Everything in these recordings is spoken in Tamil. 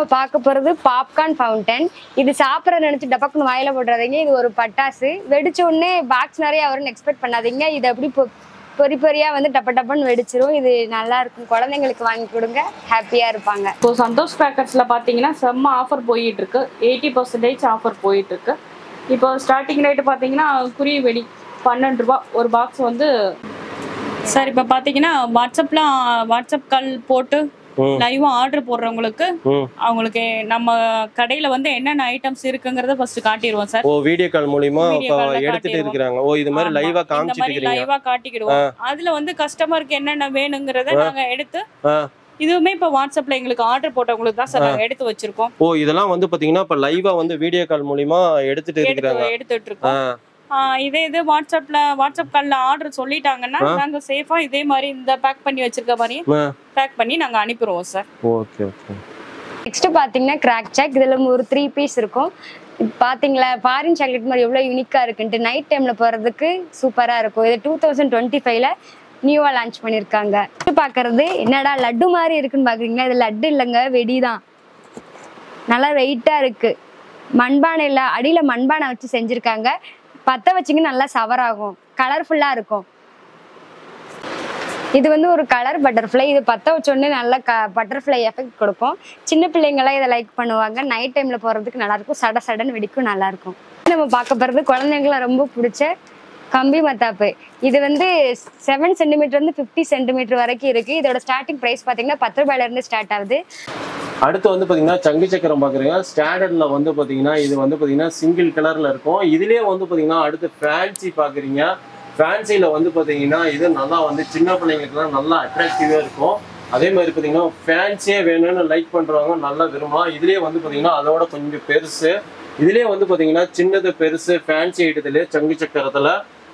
பார்க்க போறது பாப்கார்ன் ஃபவுண்டன். இது சாப்பிட்ற நினைச்சு டபக்குன்னு வாயில போட்டுறாதீங்க. இது ஒரு பட்டாசு. வெடிச்ச உடனே பாக்ஸ் நிறைய வரும்னு எக்ஸ்பெக்ட் பண்ணாதீங்க. இது அப்படி பொறி பொறியா வந்து டப்ப டப்பன்னு வெடிச்சிரும். இது நல்லா இருக்கும். குழந்தைங்களுக்கு வாங்கி கொடுங்க, ஹாப்பியா இருப்பாங்க. இப்போ சந்தோஷ் பேக்கர்ஸ்ல பாத்தீங்கன்னா செம்ம ஆஃபர் போயிட்டு இருக்கு. 80% ஆஃபர் போயிட்டு இருக்கு. இப்போ ஸ்டார்டிங் ரேட்டு பாத்தீங்கன்னா குறி வெடி 12 ரூபாய் ஒரு பாக்ஸ் வந்து. சார் இப்போ பாத்தீங்கன்னா வாட்ஸ்அப் கால் போட்டு லைவா ஆர்டர் போடுறவங்களுக்கு அவங்களுக்கு நம்ம கடையில வந்து என்னென்ன ஐட்டம்ஸ் இருக்குங்கறத ஃபர்ஸ்ட் காட்டிடுவோம் சார். வீடியோ கால் மூலமா எடுத்துட்டு இருக்காங்க. இது மாதிரி லைவா காமிச்சிட்டு லைவா காட்டிடுவோம். அதுல வந்து கஸ்டமருக்கு என்னென்ன வேணுங்கறத நாங்க எடுத்து இதுவுமே இப்ப வாட்ஸ்அப்ல எங்களுக்கு ஆர்டர் போட்டவங்களுக்கு தான் சார் நாங்க எடுத்து வச்சிருக்கோம். இதெல்லாம் வந்து பாத்தீங்கன்னா இப்ப லைவா வந்து வீடியோ கால் மூலமா எடுத்துட்டு இருக்கோம். இது வாட்ஸ்அப் கால்ல ஆர்டர் சொல்லிட்டாங்கன்னா நாங்க சேஃபா இதே மாதிரி இந்த பேக் பண்ணி வச்சிருக்க மாதிரி பேக் பண்ணி நாங்க அனுப்பிடுவோம் சார். Okay okay. நெக்ஸ்ட் பாத்தீங்கன்னா கிராக் சாக். இதுல ஒரு 3 பீஸ் இருக்கும். பாத்தீங்களா ஃபாரின் சாக்லேட் மாதிரி எவ்வளவு யூனிக்கா இருக்குன்ட்டு. நைட் டைம்ல போறதுக்கு சூப்பரா இருக்கும். இது 2025ல நியூவா லான்ச் பண்ணிருக்காங்க. பாக்குறது என்னடா லட்டு மாதிரி இருக்குன்னு பாக்குறீங்களா? இது லட்டு இல்லைங்க, வெடிதான். நல்லா வெயிட்டா இருக்கு. மண்பானையில அடியில மண்பானை வச்சு செஞ்சிருக்காங்க. பத்த வச்சிங்க நல்லா சவராகும். கலர்ஃபுல்லா இருக்கும். இது வந்து ஒரு கலர் பட்டர்ஃப்ளை. இது பத்த வச்சோடனே நல்லா பட்டர்ஃப்ளை எஃபெக்ட் கொடுக்கும். சின்ன பிள்ளைங்களாம் இதை லைக் பண்ணுவாங்க. நைட் டைம்ல போறதுக்கு நல்லா இருக்கும். சடன்னு வெடிக்கும், நல்லா இருக்கும். நம்ம பார்க்க போறது குழந்தைங்களாம் ரொம்ப பிடிச்ச கம்பி மத்தாப்பு. இது வந்து 7 சென்டிமீட்டர் வந்து 50 சென்டிமீட்டர் வரைக்கும் இருக்கு. இதோட ஸ்டார்டிங் பிரைஸ் பாத்தீங்கன்னா 10 ரூபாயில இருந்து ஸ்டார்ட் ஆகுது. அடுத்து வந்து பாத்தீங்கன்னா சங்கு சக்கரம் பாக்குறீங்க. ஸ்டாண்டர்ட்ல வந்து பாத்தீங்கன்னா இது வந்து பாத்தீங்கன்னா சிங்கிள் கலர்ல இருக்கும். இதுலயே வந்து பாத்தீங்கன்னா அடுத்து ஃபேன்சி பாக்குறீங்க. ஃபேன்சில வந்து பாத்தீங்கன்னா இது நல்லா வந்து சின்ன பிள்ளைங்களுக்குலாம் நல்லா அட்ராக்டிவா இருக்கும். அதே மாதிரி பாத்தீங்கன்னா ஃபேன்சியே வேணும்னு லைக் பண்றவங்க நல்லா விரும்பலாம். இதுலயே வந்து பாத்தீங்கன்னா அதோட கொஞ்சம் பெருசு. இதுலயே வந்து பாத்தீங்கன்னா சின்னது பெருசு ஃபேன்சி ஐட்டத்திலே சங்கு சக்கரத்துல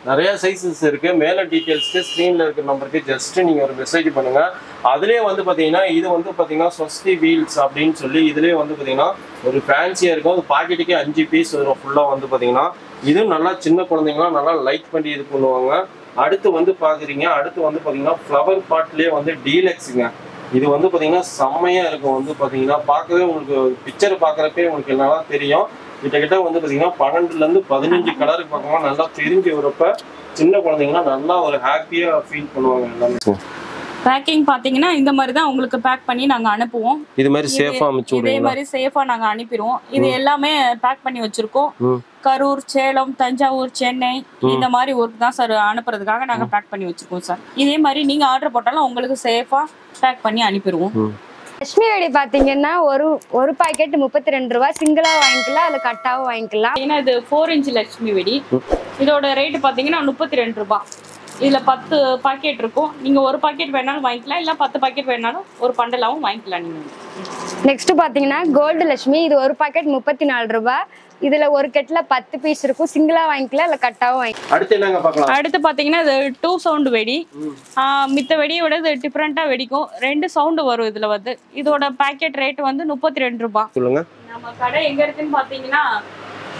நிறைய சைஸஸ் இருக்கு. மேல டீடைல்ஸ்க்கு ஸ்கிரீன்ல இருக்கிற நம்பருக்கு ஜஸ்ட் நீங்க ஒரு மெசேஜ் பண்ணுங்க. அதுலயே வந்து பாத்தீங்கன்னா இது வந்து பாத்தீங்கன்னா ஸ்வஸ்தி வீல்ஸ் அப்படின்னு சொல்லி இதுலயே வந்து பாத்தீங்கன்னா ஒரு ஃபேன்சியா இருக்கும். அது பாக்கெட்டுக்கே 5 பீஸ் வரும் ஃபுல்லா வந்து பாத்தீங்கன்னா. இது நல்லா சின்ன குழந்தைங்களாம் நல்லா லைக் பண்ணி இது பண்ணுவாங்க. அடுத்து வந்து பாக்குறீங்க. அடுத்து வந்து பாத்தீங்கன்னா ஃப்ளவர் பாட்லயே வந்து டீலக்ஸுங்க. இது வந்து பாத்தீங்கன்னா செம்மையா இருக்கும். வந்து பாத்தீங்கன்னா பார்க்கவே உங்களுக்கு பிக்சர் பாக்குறப்பே உங்களுக்கு என்னெல்லாம் தெரியும். கிட்டத்தட்ட வந்து பாத்தீங்கன்னா 12ல இருந்து 15 கலருக்கு பார்க்கும்போது நல்லா தெரிஞ்சு வரப்ப சின்ன குழந்தைங்கன்னா நல்லா ஒரு ஹாப்பியா ஃபீல் பண்ணுவாங்க எல்லாமே. பேக்கிங் பாத்தீங்கன்னா இந்த மாதிரி தான் உங்களுக்கு பேக் பண்ணி நாங்க அனுப்புவோம். இது மாதிரி சேஃபா அனுப்பிச்சு விடுங்க. இதே மாதிரி சேஃபா நாங்க அனுப்பிடுவோம். இது எல்லாமே பேக் பண்ணி வச்சிருக்கோம். கரூர், சேலம், தஞ்சாவூர், சென்னை இந்த மாதிரி ஊருக்கு தான் சார் அனுப்புறதுக்காக நாங்க பேக் பண்ணி வச்சிருக்கோம் சார். இதே மாதிரி நீங்க ஆர்டர் போட்டாலும் உங்களுக்கு சேஃபா பேக் பண்ணி அனுப்பிடுவோம். லட்சுமி வெடி பாத்தீங்கன்னா ஒரு பாக்கெட் 32 ரூபாய். சிங்கிளா வாங்கிக்கலாம், அதுல கட்டாவும் வாங்கிக்கலாம். ஏன்னா இது 4 இன்ச் லட்சுமி வெடி. இதோட ரேட் பாத்தீங்கன்னா 32 ரூபாய். இதுல 10 பாக்கெட் இருக்கும். நீங்க ஒரு பாக்கெட் வேணாலும் வாங்கிக்கலாம், இல்ல 10 பாக்கெட் வேணாலும் ஒரு பண்டலாவும் வாங்கிக்கலாம் நீங்க. நெக்ஸ்ட் பாத்தீங்கன்னா கோல்டு லட்சுமி. இது ஒரு பாக்கெட் 34 ரூபாய். இதுல ஒரு கெட்ல 10 பீஸ் இருக்கும். சிங்கிளா வாங்கிக்கலாம், இல்ல கட்டாவும் வாங்கிக்கலாம். அடுத்து என்னங்க பார்க்கலாம்? அடுத்து பாத்தீங்கன்னா இது 2 சவுண்ட் வெடி. மித்த வெடியை விட இது டிஃபரெண்டா வெடிக்கும். 2 சவுண்ட் வரும் இதுல வந்து. இதோட பாக்கெட் ரேட் வந்து 32 ரூபாய். சொல்லுங்க. நம்ம கடை எங்க இருக்குன்னு பாத்தீங்கன்னா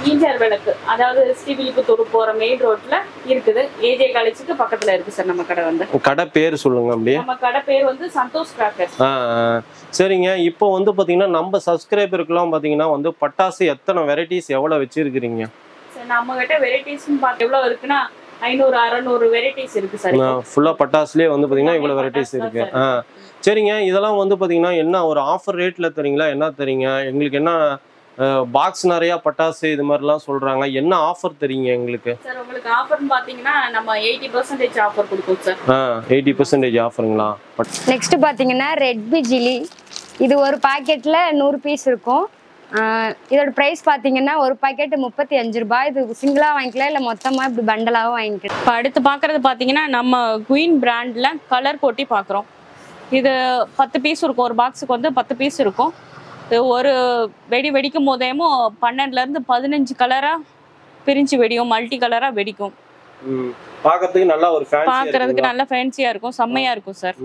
ஈஞ்சர் விளக்கு, அதாவது ஸ்ரீவில்லிபுத்தூர் போற மெயின் ரோட்ல இருக்குது. ஏஜே காலேஜுக்கு பக்கத்துல இருக்கு சார் நம்ம கடை வந்து. கடை பேர் சொல்லுங்க அப்படியே. நம்ம கடை பேர் வந்து சந்தோஷ் பேக்கர்ஸ். சரிங்க. இப்போ வந்து பாத்தீங்கன்னா நம்ம சப்ஸ்கிரைபருக்குலாம் பாத்தீங்கன்னா வந்து பட்டாசு எத்தனை வெரைட்டிஸ் எவ்வளவு வச்சிருக்கீங்க? சார் நம்ம கிட்ட வெரைட்டிஸ்னு பார்த்து எவ்வளவு இருக்குன்னா 500-600 வெரைட்டிஸ் இருக்கு சார். ஃபுல்லா பட்டாசுலயே வந்து பாத்தீங்கன்னா இவ்வளவு வெரைட்டிஸ் இருக்கு. சரிங்க. இதெல்லாம் வந்து பாத்தீங்கன்னா என்ன ஒரு ஆஃபர் ரேட்ல தரீங்களா, என்ன தரீங்க எங்களுக்கு? என்ன பாக்ஸ் நிறைய பட்டாசு இது மாதிரிலாம் சொல்றாங்க, என்ன ஆஃபர் தரீங்க எங்களுக்கு? சார் உங்களுக்கு ஆஃபர்னு பாத்தீங்கன்னா நம்ம 80% ஆஃபர் கொடுப்போம் சார். 80% ஆஃபருங்களா? நெக்ஸ்ட் பாத்தீங்கன்னா ரெட் பிஜிலி. இது ஒரு பாக்கெட்ல 100 பீஸ் இருக்கும். இதோட பிரைஸ் பாத்தீங்கன்னா ஒரு பாக்கெட் 35 ரூபாய். இது சிங்கிளா வாங்கிக்கலாம், இல்ல மொத்தமா இப்படி பண்டலாவும் வாங்கிக்கலாம். இப்போ அடுத்து பாக்குறது பாத்தீங்கன்னா நம்ம குயின் பிராண்ட்ல கலர் போட்டி பாக்குறோம். இது 10 பீஸ் இருக்கும். ஒரு பாக்ஸுக்கு வந்து 10 பீஸ் இருக்கும். ஒரு வெடிக்கும் போதேமும் 12ல இருந்து 15 கலரா பிரிஞ்சு வெடிக்கும். மல்டி கலரா வெடிக்கும். பார்க்கிறதுக்கு நல்லா ஒரு ஃபேன்சியா இருக்கும். பார்க்கிறதுக்கு நல்ல ஃபேன்சியா இருக்கும். செம்மையா இருக்கும் சார்.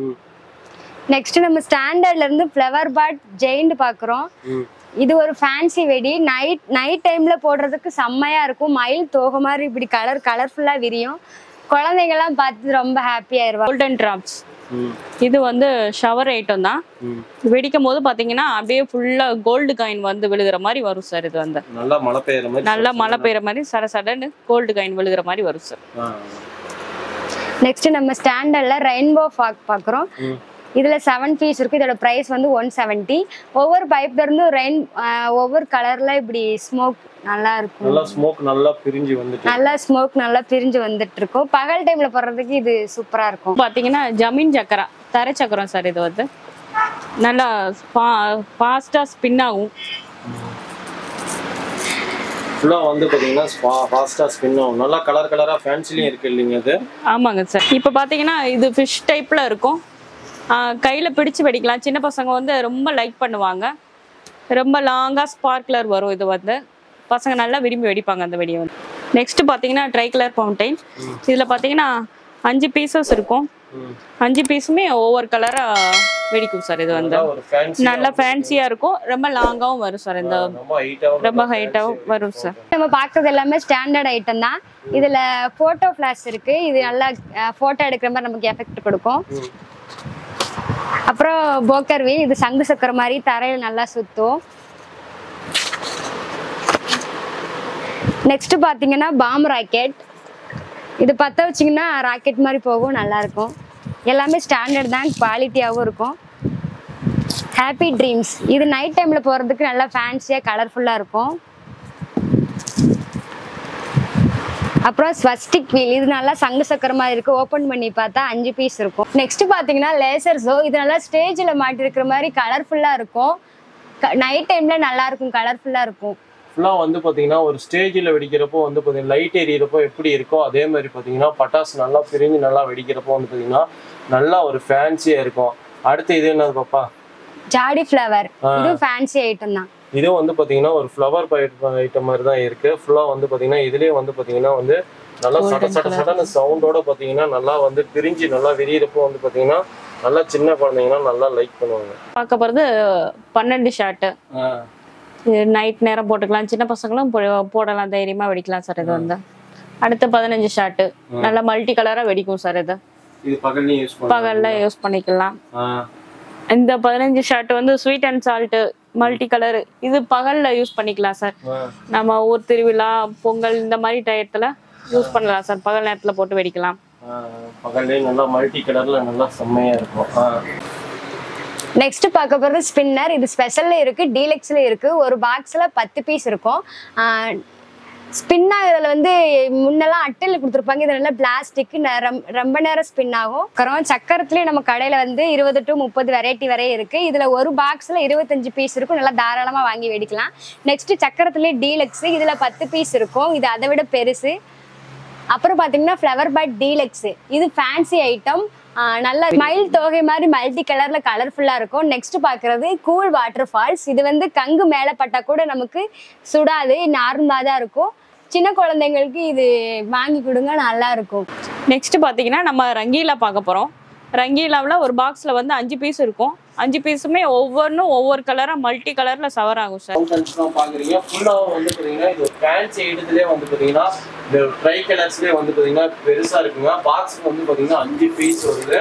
நெக்ஸ்ட் நம்ம ஸ்டாண்டர்ட்ல இருந்து ஃப்ளவர் பாட் ஜெயிண்ட் பாக்குறோம். இது ஒரு ஃபேன்சி வெடி. நைட் டைம்ல போடுறதுக்கு செம்மையா இருக்கும். மயில் தோகை மாதிரி இப்படி கலர்ஃபுல்லா விரியும். குழந்தைங்க எல்லாம் பார்த்து ரொம்ப ஹாப்பியா இருவாங்க. கோல்டன் டிராப்ஸ் இது வந்து ஷவர் ஐட்டம் தான். வெடிக்கும் போது பாத்தீங்கன்னா அப்படியே ஃபுல்லா கோல்டு காயின் வந்து விழுகிற மாதிரி வரும் சார். இது வந்து நல்லா மழை பெய்யற மாதிரி, நல்லா மழை பெய்யற மாதிரி சடன்னு கோல்டு காயின் விழுகிற மாதிரி வரும் சார். நெக்ஸ்ட் நம்ம ஸ்டாண்டர்ட்ல ரெயின்போ ஃபாக் பாக்குறோம். இதுல 7 பீஸ் இருக்கு. இதோட பிரைஸ் வந்து 170. ஒவ்வொரு பைப்ல இருந்து ஒவ்வொரு கலர்ல இப்படி ஸ்மோக் நல்லா இருக்கும். நல்லா ஸ்மோக் நல்லா பிரிஞ்சு வந்துட்டு இருக்கும். பகல் டைம்ல போடுறதுக்கு இது சூப்பரா இருக்கும். பாத்தீங்கன்னா ஜமீன் சக்கரா தரை சக்கரம் சார். இது வந்து நல்லா ஃபாஸ்டா ஸ்பின் ஆகும். ஃபுல்லா வந்து பாத்தீங்கன்னா ஃபாஸ்டா ஸ்பின் ஆகும். நல்லா கலரா ஃபேன்சிலயும் இருக்கு இல்லைங்க அது? ஆமாங்க சார். இப்போ பாத்தீங்கன்னா இது ஃபிஷ் டைப்ல இருக்கும். கையில பிடிச்சு வெடிக்கலாம். சின்ன பசங்க வந்து ரொம்ப லைக் பண்ணுவாங்க. ரொம்ப லாங்கா ஸ்பார்க்லர் வரும். இது வந்து பசங்க நல்லா விரும்பி வெடிப்பாங்க அந்த வெடியை வந்து. நெக்ஸ்ட் பாத்தீங்கன்னா ட்ரை கலர் ஃபவுண்டைன். இதுல பாத்தீங்கன்னா 5 பீசஸ் இருக்கும். 5 பீஸுமே ஒவ்வொரு கலரா வெடிக்கும் சார். இது வந்து நல்லா ஃபேன்சியா இருக்கும். ரொம்ப லாங்காவும் வரும் சார். இந்த ரொம்ப ஹைட்டாவும் வரும் சார். நம்ம பாக்குறது எல்லாமே ஸ்டாண்டர்ட் ஐட்டம் தான். இதுல போட்டோ ஃபிளாஷ் இருக்கு. இது நல்லா போட்டோ எடுக்கிற மாதிரி நமக்கு எஃபெக்ட் கொடுக்கும். அப்புறம் போக்கர் வீல். இது சங்கு சக்கர மாதிரி தரையில நல்லா சுத்தும். நெக்ஸ்ட் பாத்தீங்கன்னா பாம் ராக்கெட். இது பத்த வச்சிங்கன்னா ராக்கெட் மாதிரி போகும். நல்லா இருக்கும். எல்லாமே ஸ்டாண்டர்ட் தான், குவாலிட்டியாகவும் இருக்கும். Happy dreams. இது நைட் டைம்ல போறதுக்கு நல்லா ஃபேன்சியா கலர்ஃபுல்லா இருக்கும். அப்புறம் ஸ்வஸ்டிக் வீல். இது நல்லா சங்கு சக்கரமா இருக்கு. ஓப்பன் பண்ணி பார்த்தா 5 பீஸ் இருக்கும். நெக்ஸ்ட் பாத்தீங்கன்னா லேசர் ஷோ. இது நல்லா ஸ்டேஜ்ல மாட்டி இருக்கிற மாதிரி கலர்ஃபுல்லா இருக்கும். நைட் டைம்ல நல்லா இருக்கும், கலர்ஃபுல்லா இருக்கும். ஃபுல்லா வந்து பாத்தீங்கன்னா ஒரு ஸ்டேஜ்ல வெடிக்கிறப்போ வந்து பாத்தீங்கன்னா லைட் எரியறப்போ எப்படி இருக்கோ அதே மாதிரி பாத்தீங்கன்னா பட்டாசு நல்லா பிரிஞ்சு நல்லா வெடிக்கிறப்போ வந்து பாத்தீங்கன்னா நல்லா ஒரு ஃபேன்சியா இருக்கும். அடுத்து இது என்னது பாப்பா? ஜாடி ஃப்ளவர். இது ஃபேன்சி ஐட்டம் தான். இது வந்து பாத்தீங்கன்னா ஒரு ஃப்ளவர் ஐட்டம் மாதிரி தான் இருக்கு. ஃபுல்லா வந்து பாத்தீங்கன்னா இதுலயே வந்து பாத்தீங்கன்னா வந்து நல்லா சட சவுண்டோட பாத்தீங்கன்னா நல்லா வந்து பிரிஞ்சு நல்லா விரியறப்போ வந்து பாத்தீங்கன்னா நல்லா சின்ன குழந்தைங்கன்னா நல்லா லைக் பண்ணுவாங்க. பார்க்க போறது 12 ஷாட். நைட் நேரம் போட்டுக்கலாம். சின்ன பசங்களும் போடலாம், தைரியமா வெடிக்கலாம் சார். இது வந்து அடுத்து 15 ஷாட். நல்லா மல்டி கலரா வெடிக்கும் சார். இது பகல்ல யூஸ் பண்ணிக்கலாம். இந்த 15 ஷாட் வந்து sweet and salt multi colour. இது பகல்ல யூஸ் பண்ணிக்கலாம் சார். நம்ம ஊர் திருவிழா, பொங்கல் இந்த மாதிரி டயத்துல யூஸ் பண்ணலாம் சார். பகல் நேரத்துல போட்டு வெடிக்கலாம். பகல்லே நல்லா மல்டி கலர்ல நல்லா செம்மையா இருக்கும். நெக்ஸ்ட் பார்க்க போறது ஸ்பின்னர். இது ஸ்பெஷல்ல இருக்கு, டீலக்ஸ்ல இருக்கு. ஒரு பாக்ஸ்ல 10 பீஸ் இருக்கும். ஸ்பின்னா இதில் வந்து முன்னெல்லாம் அட்டையில் கொடுத்துருப்பாங்க. இது நல்லா பிளாஸ்டிக், ரொம்ப நேரம் ஸ்பின் ஆகும். அப்புறம் சக்கரத்துலேயே நம்ம கடையில் வந்து 20 to 30 வெரைட்டி வரை இருக்குது. இதில் ஒரு பாக்ஸில் 25 பீஸ் இருக்கும். நல்லா தாராளமாக வாங்கி வெடிக்கலாம். Next சக்கரத்துலேயே deluxe. இதில் 10 பீஸ் இருக்கும். இது அதை விட பெருசு. அப்புறம் பார்த்தீங்கன்னா ஃப்ளவர் பட் டீலக்ஸு. இது ஃபேன்சி ஐட்டம். நல்ல மயில் தொகை மாதிரி மல்டி கலர்ல கலர்ஃபுல்லா இருக்கும். நெக்ஸ்ட் பாக்குறது கூல் வாட்டர் ஃபால்ஸ். இது வந்து கங்கு மேல பட்டா கூட நமக்கு சுடாது, நார்மலா தான் இருக்கும். சின்ன குழந்தைங்களுக்கு இது வாங்கி கொடுங்க, நல்லா இருக்கும். நெக்ஸ்ட் பாத்தீங்கன்னா நம்ம ரங்கீலா பார்க்க போறோம். ரங்கீலாவில் ஒரு பாக்ஸ்ல வந்து 5 பீஸ் இருக்கும். 5 பீஸுமே ஒவ்வொன்றும் ஒவ்வொரு கலரா மல்டி கலர்ல சவர் ஆகும் சார். பாக்குறீங்க ஃபுல்லாக வந்து பாத்தீங்கன்னா இது ஃபேன்சி ஐட்டத்திலே வந்து பாத்தீங்கன்னா இந்த ட்ரை கலர்ஸ்லேயே வந்து பாத்தீங்கன்னா பெருசா இருக்குங்க. பாக்ஸ் வந்து பாத்தீங்கன்னா 5 பீஸ் வருது.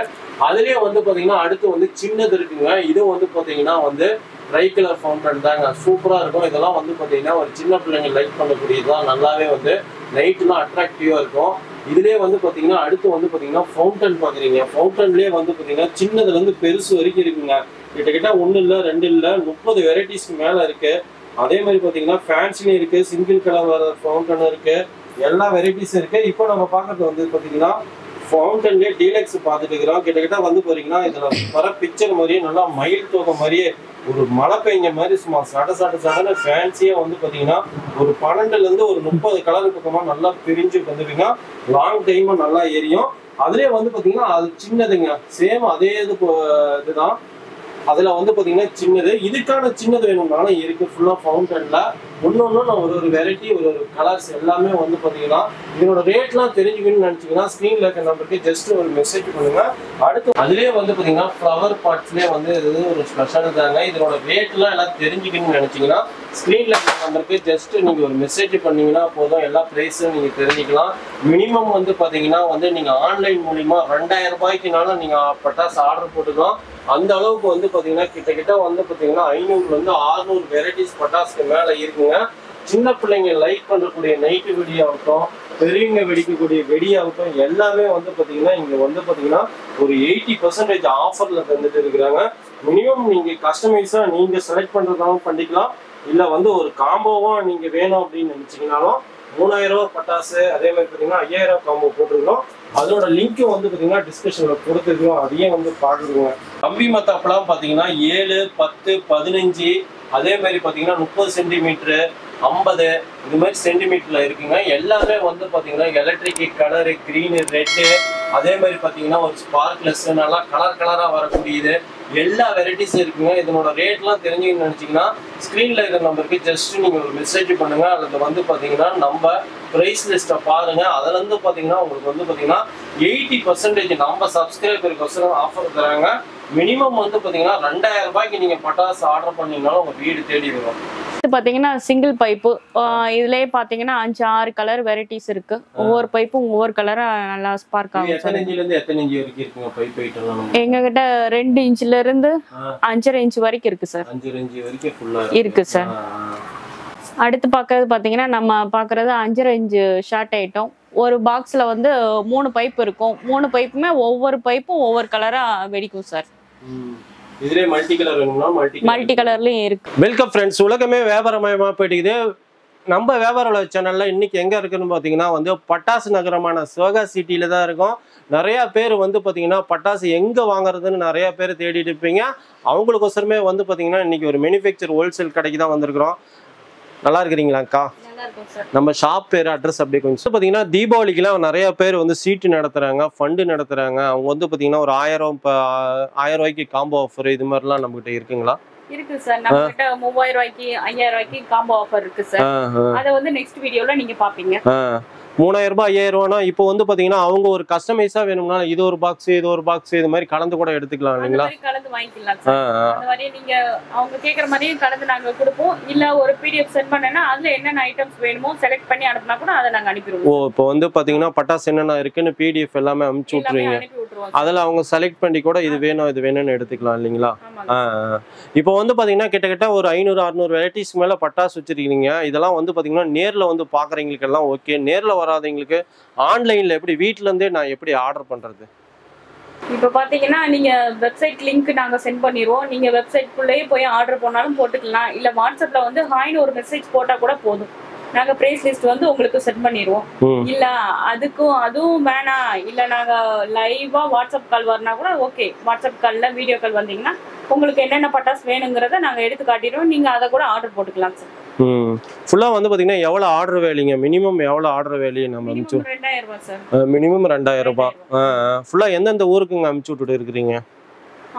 அதுலயே வந்து பாத்தீங்கன்னா அடுத்து வந்து சின்னது இருக்குங்க. இது வந்து பாத்தீங்கன்னா வந்து ட்ரை கலர் ஃபவுண்டன் தாங்க, சூப்பரா இருக்கும். இதெல்லாம் வந்து பாத்தீங்கன்னா ஒரு சின்ன பிள்ளைங்க லைக் பண்ணக்கூடியதுதான். நல்லாவே வந்து நைட்லாம் அட்ராக்டிவா இருக்கும். இதுலயே வந்து பாத்தீங்கன்னா அடுத்து வந்து பாத்தீங்கன்னா ஃபவுண்டன் பாக்குறீங்க. ஃபவுண்டன்லயே வந்து பாத்தீங்கன்னா சின்னதுல இருந்து பெருசு வரைக்கும் இருக்குங்க. கிட்டத்தட்ட 1 இல்ல 2 இல்ல 30 வெரைட்டிஸ்க்கு மேல இருக்கு. அதே மாதிரி பாத்தீங்கன்னா ஃபேன்சிலும் இருக்கு, சிங்கிள் கலர் வர ஃபவுண்டன் இருக்கு, எல்லா வெரைட்டிஸும் இருக்கு. இப்போ நம்ம பாக்குறது வந்து பாத்தீங்கன்னா ஃபவுண்டன்லயே டீலக்ஸ் பார்த்துட்டு இருக்கிறோம். கிட்டத்தட்ட வந்து பாத்தீங்கன்னா இதுல வர பிக்சர் மாதிரியே நல்லா மயில் தோகை மாதிரியே ஒரு மழை பெஞ்ச மாதிரி சும்மா சடன்னு ஃபேன்சியா வந்து பாத்தீங்கன்னா ஒரு 12ல இருந்து ஒரு 30 கலர் பக்கமா நல்லா பிரிஞ்சு வந்துருங்க. லாங் டைமா நல்லா எரியும். அதுலயே வந்து பாத்தீங்கன்னா அது சின்னதுங்க, சேம் அதே இதுதான். அதுல வந்து பாத்தீங்கன்னா சின்னது, இதுக்கான சின்னது வேணும்னாலும் இருக்கு. ஃபுல்லா ஃபவுண்டன்ல ஒன்னொன்னும் நான் ஒரு வெரைட்டி, ஒரு கலர்ஸ் எல்லாமே வந்து பாத்தீங்கன்னா இதனோட ரேட்லாம் தெரிஞ்சுக்கணும்னு நினைச்சீங்கன்னா ஸ்கிரீன்ல இருக்க நம்பருக்கு ஜஸ்ட் ஒரு மெசேஜ் பண்ணுங்க. அடுத்து அதுலயே வந்து பாத்தீங்கன்னா ஃப்ளவர் பாட்ஸ்லயே வந்து இது ஒரு ஸ்பெஷல் தாங்க. இதனோட ரேட்லாம் எல்லாம் தெரிஞ்சுக்கணும்னு நினைச்சீங்கன்னா ஸ்க்ரீன்ல நம்பருக்கு ஜஸ்ட் நீங்க ஒரு மெசேஜ் பண்ணீங்கன்னா போதும், எல்லா பிரைஸும் நீங்க தெரிஞ்சுக்கலாம். மினிமம் வந்து பாத்தீங்கன்னா வந்து நீங்க ஆன்லைன் மூலியமா 2000 ரூபாய்க்குனாலும் நீங்க பட்டாசு ஆர்டர் போட்டுக்கலாம். அந்த அளவுக்கு வந்து பாத்தீங்கன்னா கிட்ட வந்து பாத்தீங்கன்னா 500 வந்து 600 வெரைட்டிஸ் பட்டாசுக்கு மேல இருக்குங்க. சின்ன பிள்ளைங்க லைக் பண்ணக்கூடிய நைட்டு வெடி ஆகட்டும், பெரியவங்க வெடிக்கக்கூடிய வெடி ஆகட்டும், எல்லாமே வந்து பாத்தீங்கன்னா இங்க வந்து பாத்தீங்கன்னா ஒரு 80% ஆஃபர்ல தந்துட்டு இருக்கிறாங்க. மினிமம் நீங்க கஸ்டமைஸா நீங்க செலக்ட் பண்றதாவும் பண்ணிக்கலாம், இல்ல வந்து ஒரு காம்போவா நீங்க வேணும் அப்படின்னு நினைச்சீங்கன்னாலும் 3000 ரூபாய் பட்டாசு, அதே மாதிரி பாத்தீங்கன்னா 5000 காம்போ போட்டுருக்கோம். அதோட லிங்க்கும் வந்து பாத்தீங்கன்னா டிஸ்கிரிப்ஷன்ல கொடுத்துருக்கோம், அதையும் வந்து பாக்குறோங்க. கம்பி மத்தாப்பெல்லாம் பாத்தீங்கன்னா 7, 10, 15, அதே மாதிரி பாத்தீங்கன்னா 30 சென்டிமீட்டரு, 50 இது மாதிரி சென்டிமீட்டர்ல இருக்குங்க. எல்லாமே வந்து பாத்தீங்கன்னா எலக்ட்ரிக் கலரு, கிரீனு, ரெட்டு, அதே மாதிரி பாத்தீங்கன்னா ஒரு ஸ்பார்க்லெஸ், நல்லா கலரா வரக்கூடியது எல்லா வெரைட்டிஸும் இருக்குங்க. இதனோட ரேட்லாம் தெரிஞ்சுக்கணும்னு நினைச்சீங்கன்னா ஸ்க்ரீன்ல இருக்கிற நம்பருக்கு ஜஸ்ட் நீங்க ஒரு மெசேஜ் பண்ணுங்க, அல்லது வந்து பாத்தீங்கன்னா நம்ம பிரைஸ் லிஸ்ட்டை பாருங்க. அதுல இருந்து பாத்தீங்கன்னா உங்களுக்கு வந்து பாத்தீங்கன்னா 80% நம்ம சப்ஸ்கிரைபருக்கு ஆஃபர் தராங்க. மினிமம் வந்து பாத்தீங்கன்னா 2000 ரூபாய்க்கு நீங்க பட்டாசு ஆர்டர் பண்ணீங்கன்னாலும் உங்க வீடு தேடி வரும். பாத்தீங்கன்னா சிங்கிள் பைப்பு, இதுலயே பாத்தீங்கன்னா 5-6 கலர் வெரைட்டிஸ் இருக்கு. ஒவ்வொரு பைப்பும் ஒவ்வொரு கலரா நல்லா ஸ்பார்க் ஆகும். எத்தனை இன்ச்ல இருந்து எத்தனை இன்ச் வரைக்கும் இருக்குங்க பைப் ஐட்டம்லாம்? எங்க கிட்ட 2 இன்ச்ல இருந்து 5.5 இன்ச் வரைக்கும் இருக்கு சார். 5 இன்ச் வரைக்கும் ஃபுல்லா இருக்கு சார். அடுத்து பாக்குறது பாத்தீங்கன்னா நம்ம பாக்குறது 5.5 இன்ச் ஷார்ட் ஐட்டம். ஒரு பாக்ஸ்ல வந்து 3 பைப் இருக்கும். 3 பைப்புமே ஒவ்வொரு பைப்பும் ஒவ்வொரு கலரா வெடிக்கும் சார். இதுலயே மல்டி கலர் வேணும்னா மல்டி கலர்லயும் இருக்கு. வெல்கம் ஃப்ரெண்ட்ஸ், உலகமே வியாபாரமயமா போயிட்டு நம்ம வியாபார சேனல்ல இன்னைக்கு எங்க இருக்குன்னு பாத்தீங்கன்னா வந்து பட்டாசு நகரமான சிவகாசி சிட்டியில தான் இருக்கும். நிறைய பேர் வந்து பாத்தீங்கன்னா பட்டாசு எங்க வாங்குறதுன்னு நிறைய பேர் தேடிட்டு இருப்பீங்க. அவங்களுக்கோசரமே வந்து பாத்தீங்கன்னா இன்னைக்கு ஒரு மேனுஃபேக்சர் ஹோல்சேல் கடைக்கு தான் வந்திருக்கிறோம். நல்லா இருக்கிறீங்களாக்கா? நம்ம ஷாப் பேர் அட்ரஸ் அப்படி கொஞ்சம் பாத்தீங்கன்னா தீபாவளிக்குலாம் நிறைய பேர் வந்து சீட்டு நடத்துறாங்க, ஃபண்டு நடத்துறாங்க. அவங்க வந்து பாத்தீங்கன்னா ஒரு 1000 ரூபாய்க்கு காம்போ ஆஃபர் இது மாதிரிலாம் நம்ம கிட்ட இருக்குங்களா? இருக்கு சார். நம்ம கிட்ட 3000 ரூபாய்க்கு 5000 ரூபாய்க்கு காம்போ ஆஃபர் இருக்கு சார். அத வந்து நெக்ஸ்ட் வீடியோல நீங்க பாப்பீங்க. 3000 ரூபாய் 5000 ரூபானா இப்போ வந்து பாத்தீங்கன்னா அவங்க ஒரு கஸ்டமைஸா வேணும்னா இது ஒரு பாக்ஸ் இது ஒரு பாக்ஸ் இது மாதிரி கலந்து கூட எடுத்துக்கலாம் இல்லைங்களா? கலந்து வாங்கிக்கலாம் சார். அந்த மாதிரி நீங்க அவங்க கேக்குற மாதிரியே கலந்து நாங்க கொடுப்போம். இல்ல ஒரு பிடிஎஃப் சென்ட் பண்ணனா அதுல என்னென்ன ஐட்டம்ஸ் வேணுமோ செலக்ட் பண்ணி அனுப்புனா கூட அதை நாங்க அனுப்பிடுவோம். ஓ, இப்போ வந்து பாத்தீங்கன்னா பட்டாசு என்னென்ன இருக்குன்னு பிடிஎஃப் எல்லாமே அனுப்பிச்சு விட்டுருவீங்க. அதில் அவங்க செலக்ட் பண்ணி கூட இது வேணும் இது வேணும்னு எடுத்துக்கலாம் இல்லைங்களா? இப்போ வந்து பாத்தீங்கன்னா கிட்டத்தட்ட ஒரு 500-600 வெரைட்டிஸ் மேல பட்டாசு வச்சிருக்கீங்க. இதெல்லாம் வந்து பாத்தீங்கன்னா நேர்ல வந்து பாக்குறவங்களுக்கு எல்லாம் ஓகே. நேர்ல வராதவங்களுக்கு ஆன்லைன்ல எப்படி வீட்ல இருந்தே நான் எப்படி ஆர்டர் பண்றது? இப்போ பாத்தீங்கன்னா நீங்க வெப்சைட் லிங்க் நாங்க சென்ட் பண்ணிடுவோம். நீங்க வெப்சைட்குள்ளேயே போய் ஆர்டர் பண்ணாலும் போட்டுக்கலாம். இல்ல வாட்ஸ்அப்ல வந்து ஹாய்னு ஒரு மெசேஜ் போட்டா கூட போதும். நாங்க பிரைஸ் லிஸ்ட் வந்து உங்களுக்கு சென்ட் பண்ணிடுவோம். இல்ல அதுவும் வேணாம், இல்ல நாங்க லைவா வாட்ஸ்அப் கால் வரனா கூட ஓகே. வாட்ஸ்அப் கால்ல வீடியோ கால் வந்தீங்கன்னா உங்களுக்கு என்னென்ன பட்டாசு வேணுங்கிறத நாங்க எடுத்து காட்டிடுவோம். நீங்க அதை கூட ஆர்டர் போட்டுக்கலாம் சார். ஃபுல்லா வந்து பாத்தீங்கன்னா எவ்வளவு ஆர்டர் வேலைங்க? மினிமம் எவ்வளவு ஆர்டர் வேலையை நம்ம அனுப்பிச்சு? 2000 ரூபாய் சார். மினிமம் 2000 ரூபாய். ஃபுல்லா எந்தெந்த ஊருக்குங்க அனுப்பிச்சு விட்டுட்டு இருக்கிறீங்க?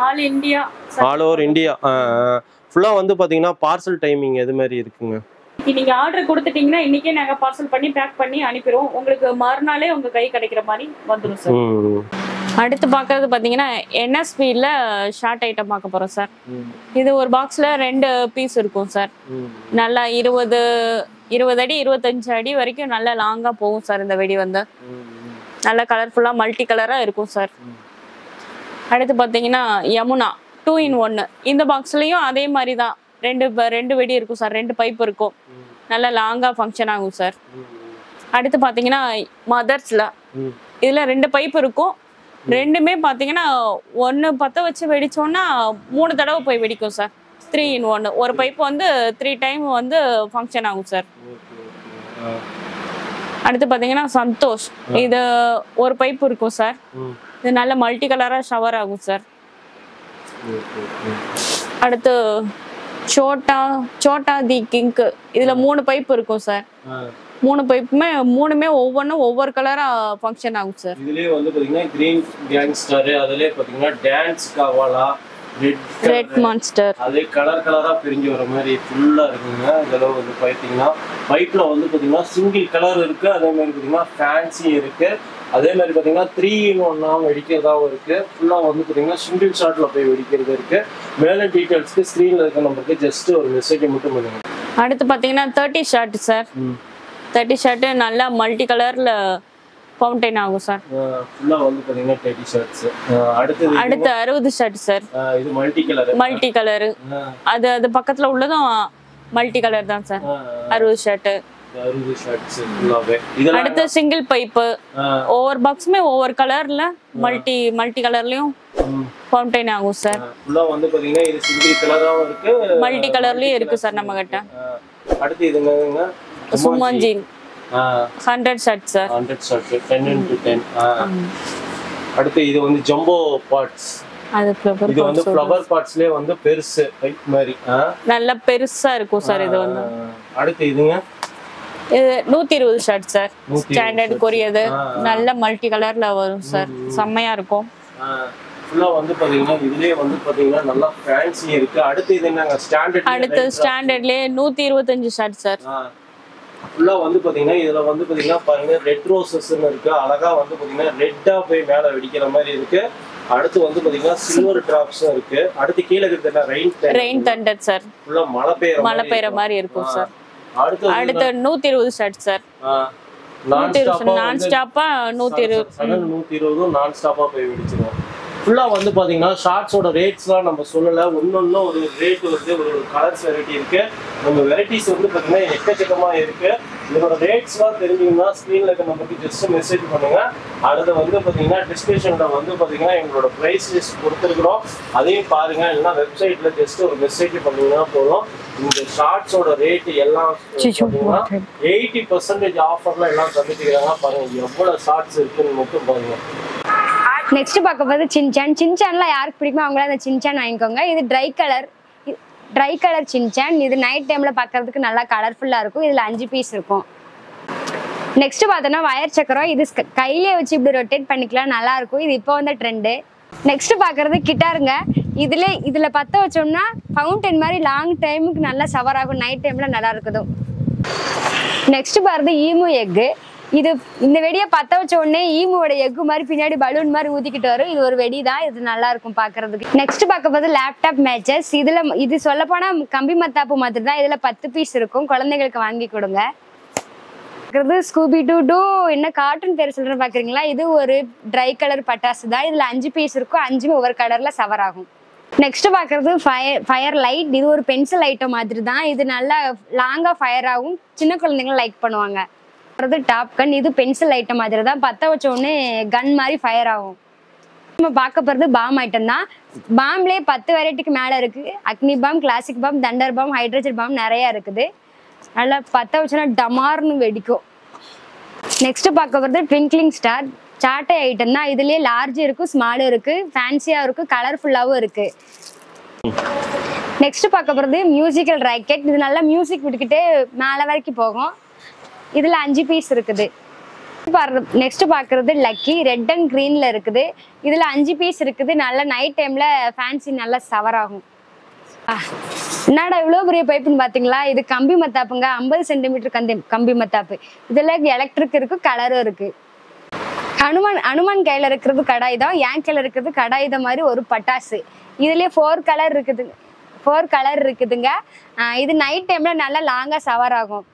All India. All over India. ஃபுல்லா வந்து பாத்தீங்கன்னா பார்சல் டைமிங் எது மாதிரி இருக்குங்க? நீங்க ஆர்டர் கொடுத்துட்டீங்கன்னா இன்னைக்கே நாங்க பார்சல் பண்ணி பேக் பண்ணி அனுப்பிடுவோம். உங்களுக்கு மறுநாளே உங்க கை கிடைக்கிற மாதிரி வந்துடும் சார். அடுத்து பார்க்கறது பாத்தீங்கன்னா NSPல ஷார்ட் ஐட்டம் பார்க்க போறோம் சார். இது ஒரு பாக்ஸ்ல 2 பீஸ் இருக்கும் சார். நல்லா 20 அடி 25 அடி வரைக்கும் நல்லா லாங்கா போகும் சார். இந்த வெடி வந்து நல்லா கலர்ஃபுல்லா மல்டி கலரா இருக்கும் சார். அடுத்து பாத்தீங்கன்னா யமுனா 2 in 1. இந்த பாக்ஸ்லயும் அதே மாதிரி தான் 2 வெடி இருக்கும் சார். 2 பைப் இருக்கும். நல்லா லாங்கா ஃபங்க்ஷன் ஆகும் சார். அடுத்து பாத்தீங்கன்னா மதர்ஸ்ல இதுல 2 பைப் இருக்கும். ரெண்டுமே பாத்தீங்கன்னா 1 பத்த வச்சு வெடிச்சோம்னா 3 தடவை போய் வெடிக்கும் சார். 3 in 1. ஒரு பைப் வந்து 3 டைம் வந்து ஃபங்க்ஷன் ஆகும் சார். அடுத்து பாத்தீங்கன்னா சந்தோஷ், இது ஒரு பைப் இருக்கும் சார். இது நல்ல மல்டி கலரா ஷவர் ஆகும் சார். அடுத்து சோட்டா தி கிங்க், இதுல 3 பைப் இருக்கும் சார். 3 பைப்புமே ஒவ்வொன்றும் ஒவ்வொரு கலரா ஃபங்க்ஷன் ஆகும் சார். இதுலயே வந்து பாத்தீங்கன்னா கிரீன் கேங்ஸ்டர், அதுலயே பாத்தீங்கன்னா டான்ஸ் கவாலா, ரெட் மான்ஸ்டர், அதே கலரா பிரிஞ்சு வர மாதிரி ஃபுல்லா இருக்குங்க. இதெல்லாம் வந்து பாத்தீங்கன்னா பைப்ல வந்து பாத்தீங்கன்னா சிங்கிள் கலர் இருக்கு, அதே மாதிரி பாத்தீங்கன்னா ஃபேன்சி இருக்கு, அதே மாதிரி பாத்தீங்கன்னா 3 in 1 வெடிக்கிறதாவும் இருக்கு. ஃபுல்லா வந்து பாத்தீங்கன்னா சிங்கிள் ஷாட்ல போய் வெடிக்கிறது இருக்கு. மேல டீடைல்ஸ்க்கு ஸ்கிரீன்ல இருக்க நம்பருக்கு ஜஸ்ட் ஒரு மெசேஜ் மட்டும் பண்ணுங்க. அடுத்து பாத்தீங்கன்னா 30 ஷர்ட் சார். 30 ஷர்ட் நல்லா மல்டி கலர்ல ஃபவுண்டைன் ஆகும் சார். ஃபுல்லா வந்து பாத்தீங்கன்னா 30 ஷர்ட்ஸ். அடுத்து 60 ஷர்ட் சார். இது மல்டி கலர். அது பக்கத்துல உள்ளதும் மல்டி கலர் தான் சார். 60 ஷர்ட். 60 ஷர்ட்ஸ் ஃபுல்லாவே. இதெல்லாம் அடுத்து சிங்கிள் பைப். ஒவ்வொரு பாக்ஸுமே ஒவ்வொரு கலர்ல மல்டி கலர்லயும் ஃபவுண்டைன் ஆகும் சார். ஃபுல்லா வந்து பாத்தீங்கன்னா இது சிங்கிள் கலராவும் இருக்கு, மல்டி கலர்லயும் இருக்கு சார் நம்ம கிட்ட. அடுத்து இதுங்க சுமஞ்சி 100 ஷர்ட் சார். 100 shirt 10x10. அடுத்து இது வந்து ஜம்போ பாட்ஸ். இது வந்து ஃப்ளவர் பாட்ஸ்லயே வந்து பெருசு பைப் மாதிரி நல்ல பெருசா இருக்கும் சார் இது வந்து. அடுத்து இதுங்க இது 120 ஷர்ட் சார். ஸ்டாண்டர்ட் கொரியது நல்ல மல்டி கலர்ல வரும் சார். செம்மையா இருக்கும். ஃபுல்லா வந்து பாத்தீங்கன்னா இதுலயே வந்து பாத்தீங்கன்னா நல்லா ஃபேன்சி இருக்கு. அடுத்து இது என்னங்க ஸ்டாண்டர்ட். அடுத்து ஸ்டாண்டர்ட்லயே 125 ஷர்ட் சார். ஃபுல்லா வந்து பாத்தீங்கன்னா இதுல வந்து பாத்தீங்கன்னா பாருங்க ரெட் ரோசஸ்ன்னு இருக்கு. அழகா வந்து பாத்தீங்கன்னா ரெட்டா போய் மேல வெடிக்கிற மாதிரி இருக்கு. அடுத்து வந்து பாத்தீங்கன்னா சில்வர் டிராப்ஸும் இருக்கு. அடுத்து கீழே இருக்கிறது ரெயின் தண்டர் சார். ஃபுல்லா மழை பெய்யற மாதிரி இருக்கும் சார். அடுத்து 120 ஷர்ட் சார். நான் ஸ்டாப்பா 120 நான் ஸ்டாப்பா போய் வெடிச்சிரும். ஃபுல்லா வந்து பாத்தீங்கன்னா ஷார்ட்ஸோட ரேட்ஸ்லாம் நம்ம சொல்லல. ஒன்னொன்னு ஒரு ரேட் வந்து ஒரு கலர்ஸ் வெரைட்டி இருக்கு. நம்ம வெரைட்டிஸ் வந்து பாத்தீங்கன்னா எக்கச்சக்கமா இருக்கு. இதோட ரேட்ஸ்லாம் தெரிஞ்சுக்கணும்னா ஸ்க்ரீன்ல இருக்க நமக்கு ஜஸ்ட் மெசேஜ் பண்ணுங்க. அடுத்து வந்து பாத்தீங்கன்னா டிஸ்கிரிப்ஷன்ல வந்து பாத்தீங்கன்னா எங்களோட பிரைஸ் லிஸ்ட் கொடுத்துருக்குறோம், அதையும் பாருங்க. இல்லைன்னா வெப்சைட்ல ஜஸ்ட் ஒரு மெசேஜ் பண்ணீங்கன்னா போதும். இந்த ஷார்ட்ஸோட ரேட் எல்லாம் 80% ஆஃபர்ல எல்லாம் தந்துட்டுக்கிறாங்க. பாருங்க எவ்வளவு ஷார்ட்ஸ் இருக்குன்னு மட்டும் பாருங்க. நெக்ஸ்ட் பார்க்க போது சின்சான். சின்சான்லாம் யாருக்கு பிடிக்குமோ அவங்கள அந்த சின்சான் வாங்கிக்கோங்க. இது ட்ரை கலர் சின்சான். இது நைட் டைம்ல பார்க்கறதுக்கு நல்லா கலர்ஃபுல்லா இருக்கும். இதுல 5 பீஸ் இருக்கும். நெக்ஸ்ட் பார்த்தோன்னா வயர் சக்கரம். இது கையிலே வச்சு இப்படி ரொட்டேட் பண்ணிக்கலாம், நல்லா இருக்கும். இது இப்போ வந்த ட்ரெண்டு. நெக்ஸ்ட் பார்க்கறது கிட்டாருங்க. இதுல பற்ற வச்சோம்னா ஃபவுண்டன் மாதிரி லாங் டைமுக்கு நல்லா சவர் ஆகும். நைட் டைம்ல நல்லா இருக்குது. நெக்ஸ்ட் பாருது ஈமு எக்கு. இது இந்த வெடியை பற்ற வச்ச உடனே ஈமுவோட எக்கு மாதிரி பின்னாடி பலூன் மாதிரி ஊதிக்கிட்டு வரும். இது ஒரு வெடி தான். இது நல்லா இருக்கும் பாக்குறதுக்கு. நெக்ஸ்ட் பார்க்க போது லேப்டாப் மேட்சஸ். இது சொல்ல போனா கம்பி மத்தாப்பு மாதிரி தான். இதுல 10 பீஸ் இருக்கும். குழந்தைகளுக்கு வாங்கி கொடுங்க. ஸ்கூபி டூ என்ன கார்ட்டூன் பேர் சொல்றேன் பாக்குறீங்களா? இது ஒரு ட்ரை கலர் பட்டாசு தான். இதுல 5 பீஸ் இருக்கும். 5மே ஒவ்வொரு கலர்ல சவர் ஆகும். நெக்ஸ்ட் பாக்குறது ஃபயர் லைட். இது ஒரு பென்சில் ஐட்டம் மாதிரி தான். இது நல்லா லாங்கா ஃபயர் ஆகும். சின்ன குழந்தைங்க லைக் பண்ணுவாங்க. டாப் கன். இது பென்சில் ஐட்டம் மாதிரி தான். பற்ற வச்ச உடனே கன் மாதிரி ஃபயர் ஆகும். நம்ம பார்க்க போறது பாம் ஐட்டம் தான். பாம்லேயே 10 வெரைட்டிக்கு மேல இருக்கு. Agni bomb, classic bomb, thunder bomb, hydrogen bomb நிறைய இருக்குது. நல்லா பற்ற வச்சோன்னா டமார்னு வெடிக்கும். நெக்ஸ்ட் பார்க்க போறது ட்விங்க்லிங் ஸ்டார். சாட்டை ஐட்டம் தான். இதுலயே லார்ஜ் இருக்கு, ஸ்மாலும் இருக்கு, ஃபேன்சியா இருக்கு, கலர்ஃபுல்லாவும் இருக்கு. நெக்ஸ்ட் பார்க்க போறது மியூசிக்கல் ராக்கெட். இது நல்லா மியூசிக் விட்டுக்கிட்டே மேல வரைக்கும் போகும். இதுல 5 பீஸ் இருக்குது. நெக்ஸ்ட் பாக்குறது லக்கி. ரெட் அண்ட் கிரீன்ல இருக்குது. இதுல 5 பீஸ் இருக்குது. நல்லா நைட் டைம்ல ஃபேன்சி நல்லா சவர் ஆகும். என்னடா இவ்வளவு பெரிய பைப்புன்னு பாத்தீங்களா? இது கம்பி மத்தாப்புங்க. 50 சென்டிமீட்டர் கம்பி மத்தாப்பு. இதுல எலக்ட்ரிக் இருக்கு, கலரும் இருக்கு. அனுமான் கையில இருக்கிறது கடாயுதம், என் கையில இருக்கிறது கடாயுதம் மாதிரி ஒரு பட்டாசு. இதுலயே 4 கலர் இருக்குதுங்க. இது நைட் டைம்ல நல்லா லாங்கா சவர் ஆகும்.